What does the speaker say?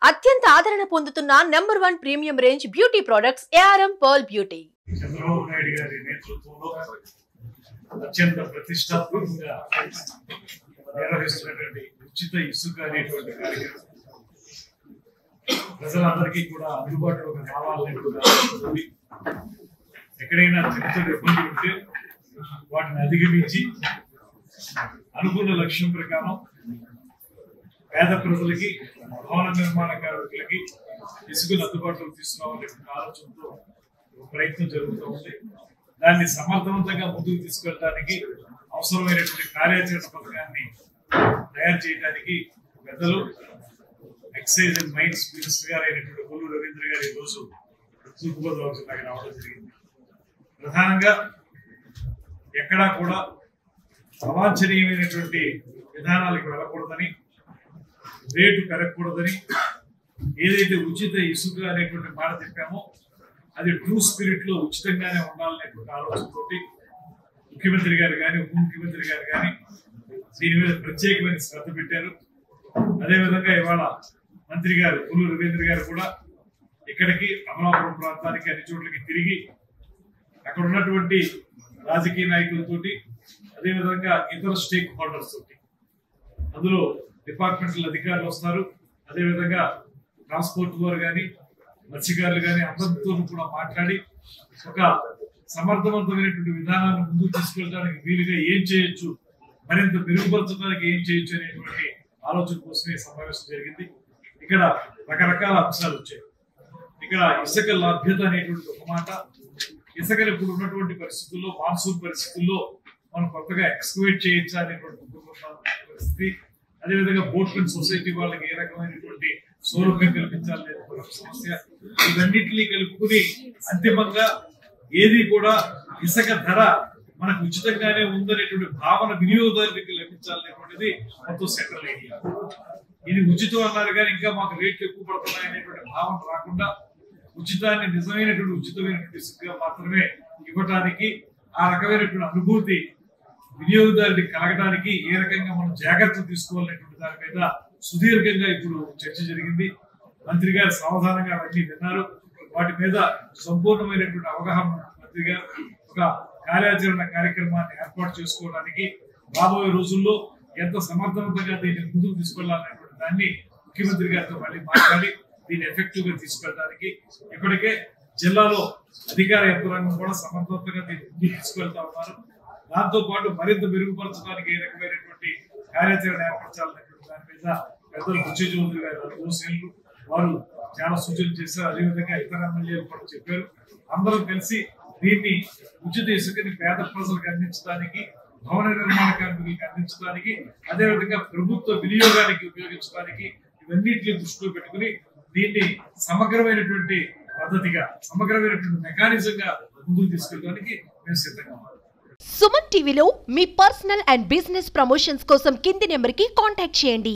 అత్యంత ఆదరణ పొందుతున్న number 1 premium range beauty products ARM Pearl Beauty. Chandrababu Naidu గారి నేతృత్వంలో అత్యంత ప్రతిష్టాత్మకంగా నిర్వహిస్తున్నటువంటి ఉచిత ఇసుక అనేటువంటి కార్యక్రమం ప్రజలందరికీ కూడా అందుబాటులోకి రావాలనేటువంటి ఎక్కడైనా చిన్న ఇబ్బంది ఉంటే వాటిని అధిగమించి అనుకున్న లక్ష్యం ప్రకారం పేద ప్రజలకి భవన నిర్మాణ కార్మికులకి ఇసుకను అందుబాటులోకి తీసుకురావాలనే ఆలోచనతో ప్రయత్నం జరుగుతూ ఉంది. దాన్ని సమర్థవంతంగా ముందుకు తీసుకెళ్ళడానికి అవసరమైనటువంటి కార్యాచరణ పథకాన్ని తయారు చేయడానికి పెద్దలు ఎక్సైజ్ అండ్ మైన్స్ మినిస్టర్ గారు అయినటువంటి కొల్లు రవీంద్ర గారు ఈ రోజు తూర్పుగోదావరి జిల్లాకి రావడం జరిగింది. ప్రధానంగా ఎక్కడా కూడా అవాంఛనీయమైనటువంటి విధానాలకు వెళ్ళకూడదని, రేటు పెరగకూడదని, ఏదైతే ఉచిత ఇసుక అనేటువంటి మాట చెప్పామో అది ట్రూ స్పిరిట్ లో ఉచితంగానే ఉండాలనేటువంటి ఆలోచనతోటి ముఖ్యమంత్రి గారు కానీ ఉప ముఖ్యమంత్రి గారు కానీ దీని మీద ప్రత్యేకమైన శ్రద్ధ పెట్టారు. అదేవిధంగా ఇవాళ మంత్రి గారు కొల్లు రవీంద్ర గారు కూడా ఇక్కడికి అమలాపురం ప్రాంతానికి అన్ని చోట్లకి తిరిగి అక్కడ ఉన్నటువంటి రాజకీయ నాయకులతోటి అదేవిధంగా ఇతర స్టేక్ హోల్డర్స్ తోటి, అందులో డిపార్ట్మెంటల్ అధికారులు వస్తారు, అదేవిధంగా ట్రాన్స్పోర్ట్ వారు కానీ మత్స్యకారులు కానీ అందరితో కూడా మాట్లాడి ఒక సమర్థవంతమైనటువంటి విధానాన్ని ముందుకు తీసుకెళ్ళడానికి వీలుగా ఏం చేయొచ్చు, మరింత మెరుగుపరచడానికి ఏం చేయొచ్చు అనేటువంటి ఆలోచన కోసమే సమావేశం జరిగింది. ఇక్కడ రకరకాల అంశాలు వచ్చాయి. ఇక్కడ ఇసుక లభ్యత అనేటువంటి ఒక మాట, ఇసుకలు ఇప్పుడు ఉన్నటువంటి పరిస్థితుల్లో మాన్సూన్ పరిస్థితుల్లో మనం కొత్తగా ఎక్స్కవేట్ చేయొచ్చా అనేటువంటి పరిస్థితి, అదేవిధంగా బోట్మెన్ సొసైటీ వాళ్ళకి ఏ రకమైనటువంటి సౌలభ్యం కల్పించాలనే సమస్య, ఇవన్నింటినీ కలుపుకుని అంతిమంగా ఏది కూడా ఇసుక ధర మనకు ఉచితంగానే ఉందనేటువంటి భావన వినియోగదారునికి లభించాలనేటువంటిది మొత్తం సెంట్రల్ ఐడియా. ఇది ఉచితం అన్నారు కానీ ఇంకా మాకు రేట్లు ఎక్కువ పడుతున్నాయి అనేటువంటి భావన రాకుండా ఉచితాన్ని నిజమైనటువంటి ఉచితమైనటువంటి ఇసుకగా మాత్రమే ఇవ్వటానికి, ఆ రకమైనటువంటి అనుభూతి వినియోగదారునికి కలగడానికి ఏ రకంగా మనం జాగ్రత్తలు తీసుకోవాలనేటువంటి దాని మీద సుదీర్ఘంగా ఇప్పుడు చర్చ జరిగింది. మంత్రి గారు సావధానంగా అవన్నీ విన్నారు. వాటి మీద సంపూర్ణమైనటువంటి అవగాహన మంత్రి గారు ఒక కార్యాచరణ కార్యక్రమాన్ని ఏర్పాటు చేసుకోవడానికి రాబోయే రోజుల్లో ఎంత సమర్థవంతంగా దీన్ని ముందుకు తీసుకెళ్లాలనేటువంటి దాన్ని ముఖ్యమంత్రి గారితో మళ్ళీ మాట్లాడి దీన్ని ఎఫెక్టివ్ గా తీసుకెళ్ళడానికి ఇప్పటికే జిల్లాలో అధికార యంత్రాంగం కూడా సమర్థవంతంగా దీన్ని ముందుకు తీసుకెళ్తా ఉన్నారు. దాంతో పాటు మరింత మెరుగుపరచడానికి ఏ రకమైనటువంటి కార్యాచరణ ఏర్పరచాలనేటువంటి దాని మీద పెద్దలు బుచ్చి చౌదరి గారు దోషులు వారు చాలా సూచనలు చేశారు. అదేవిధంగా ఇతర ఎమ్మెల్యేలు కూడా చెప్పారు. అందరూ కలిసి దీన్ని ఉచిత ఇసుకని పేద ప్రజలకు అందించడానికి, భవన నిర్మాణ కార్మికులకు అందించడానికి, అదేవిధంగా ప్రభుత్వ వినియోగానికి ఉపయోగించడానికి ఇవన్నింటినీ దృష్టిలో పెట్టుకుని దీన్ని సమగ్రమైనటువంటి పద్ధతిగా, సమగ్రమైనటువంటి మెకానిజంగా ముందుకు తీసుకెళ్ళడానికి మేము సిద్ధంగా ఉన్నాం. సుమన్ టీవీలో మీ పర్సనల్ అండ్ బిజినెస్ ప్రమోషన్స్ కోసం కింది నెంబర్కి కాంటాక్ట్ చేయండి.